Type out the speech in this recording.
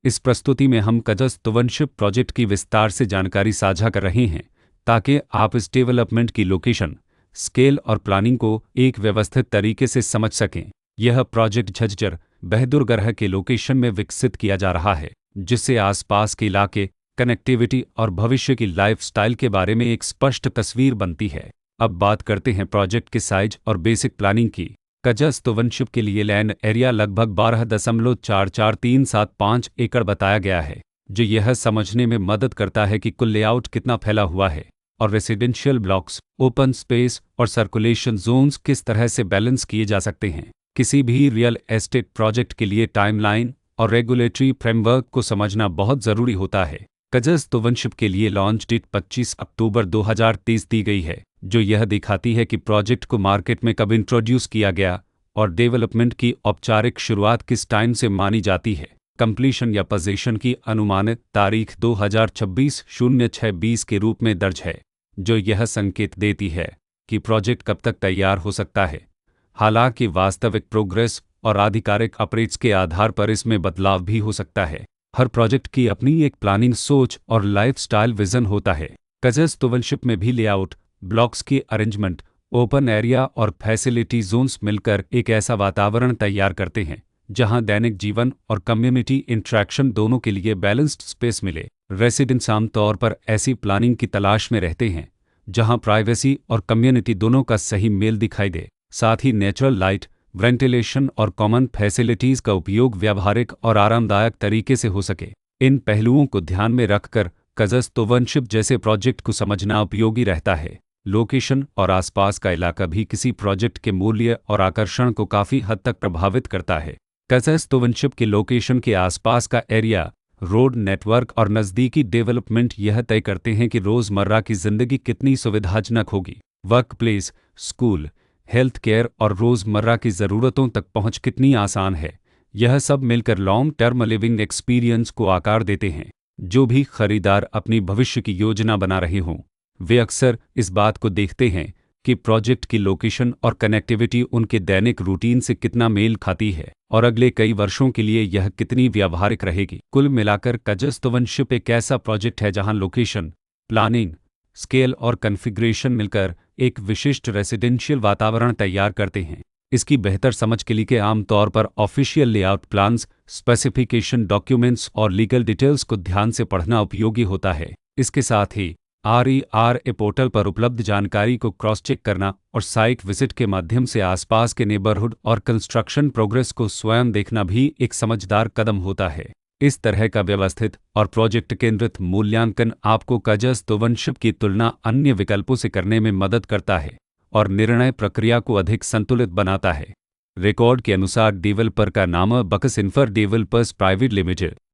इस प्रस्तुति में हम कजस तुवनशिप प्रोजेक्ट की विस्तार से जानकारी साझा कर रहे हैं ताकि आप इस डेवलपमेंट की लोकेशन, स्केल और प्लानिंग को एक व्यवस्थित तरीके से समझ सकें। यह प्रोजेक्ट झज्जर बहादुरगढ़ के लोकेशन में विकसित किया जा रहा है, जिससे आसपास के इलाके, कनेक्टिविटी और भविष्य की लाइफस्टाइल के बारे में एक स्पष्ट तस्वीर बनती है। अब बात करते हैं प्रोजेक्ट के साइज और बेसिक प्लानिंग की। कजस तुवनशिप के लिए लैंड एरिया लगभग 12.44375 एकड़ बताया गया है, जो यह समझने में मदद करता है कि कुल लेआउट कितना फैला हुआ है और रेसिडेंशियल ब्लॉक्स, ओपन स्पेस और सर्कुलेशन जोन्स किस तरह से बैलेंस किए जा सकते हैं। किसी भी रियल एस्टेट प्रोजेक्ट के लिए टाइमलाइन और रेगुलेटरी फ्रेमवर्क को समझना बहुत ज़रूरी होता है। कजस तुवनशिप के लिए लॉन्च डेट 25 अक्टूबर 2023 दी गई है, जो यह दिखाती है कि प्रोजेक्ट को मार्केट में कब इंट्रोड्यूस किया गया और डेवलपमेंट की औपचारिक शुरुआत किस टाइम से मानी जाती है। कंप्लीशन या पोजीशन की अनुमानित तारीख 2026/06/20 के रूप में दर्ज है, जो यह संकेत देती है कि प्रोजेक्ट कब तक तैयार हो सकता है। हालांकि वास्तविक प्रोग्रेस और आधिकारिक अपडेट्स के आधार पर इसमें बदलाव भी हो सकता है। हर प्रोजेक्ट की अपनी एक प्लानिंग सोच और लाइफस्टाइल विजन होता है। कजस तुवनशिप में भी लेआउट, ब्लॉक्स की अरेंजमेंट, ओपन एरिया और फैसिलिटी जोन्स मिलकर एक ऐसा वातावरण तैयार करते हैं जहां दैनिक जीवन और कम्युनिटी इंटरेक्शन दोनों के लिए बैलेंस्ड स्पेस मिले। रेसिडेंट्स आमतौर पर ऐसी प्लानिंग की तलाश में रहते हैं जहां प्राइवेसी और कम्युनिटी दोनों का सही मेल दिखाई दे। साथ ही नेचुरल लाइट, वेंटिलेशन और कॉमन फैसिलिटीज़ का उपयोग व्यावहारिक और आरामदायक तरीके से हो सके। इन पहलुओं को ध्यान में रखकर कजस तुवनशिप जैसे प्रोजेक्ट को समझना उपयोगी रहता है। लोकेशन और आसपास का इलाका भी किसी प्रोजेक्ट के मूल्य और आकर्षण को काफ़ी हद तक प्रभावित करता है। कजस तुवनशिप के लोकेशन के आसपास का एरिया, रोड नेटवर्क और नज़दीकी डेवलपमेंट यह तय करते हैं कि रोज़मर्रा की ज़िंदगी कितनी सुविधाजनक होगी। Work place, school, health care और रोज़मर्रा की ज़रूरतों तक पहुंच कितनी आसान है। यह सब मिलकर लॉन्ग टर्म लिविंग एक्सपीरियंस को आकार देते हैं। जो भी खरीदार अपनी भविष्य की योजना बना रहे हों, वे अक्सर इस बात को देखते हैं कि प्रोजेक्ट की लोकेशन और कनेक्टिविटी उनके दैनिक रूटीन से कितना मेल खाती है और अगले कई वर्षों के लिए यह कितनी व्यावहारिक रहेगी। कुल मिलाकर कजस तुवनशिप एक ऐसा प्रोजेक्ट है जहां लोकेशन, प्लानिंग, स्केल और कॉन्फ़िगरेशन मिलकर एक विशिष्ट रेसिडेंशियल वातावरण तैयार करते हैं। इसकी बेहतर समझ के लिए आमतौर पर official layout plans, specification documents और लीगल डिटेल्स को ध्यान से पढ़ना उपयोगी होता है। इसके साथ ही RERA पोर्टल पर उपलब्ध जानकारी को क्रॉस चेक करना और साइट विजिट के माध्यम से आसपास के नेबरहुड और कंस्ट्रक्शन प्रोग्रेस को स्वयं देखना भी एक समझदार कदम होता है। इस तरह का व्यवस्थित और प्रोजेक्ट केंद्रित मूल्यांकन आपको कजस तुवनशिप की तुलना अन्य विकल्पों से करने में मदद करता है और निर्णय प्रक्रिया को अधिक संतुलित बनाता है। रिकॉर्ड के अनुसार डेवलपर का नाम बकस इंफ्रा डेवलपर्स प्राइवेट लिमिटेड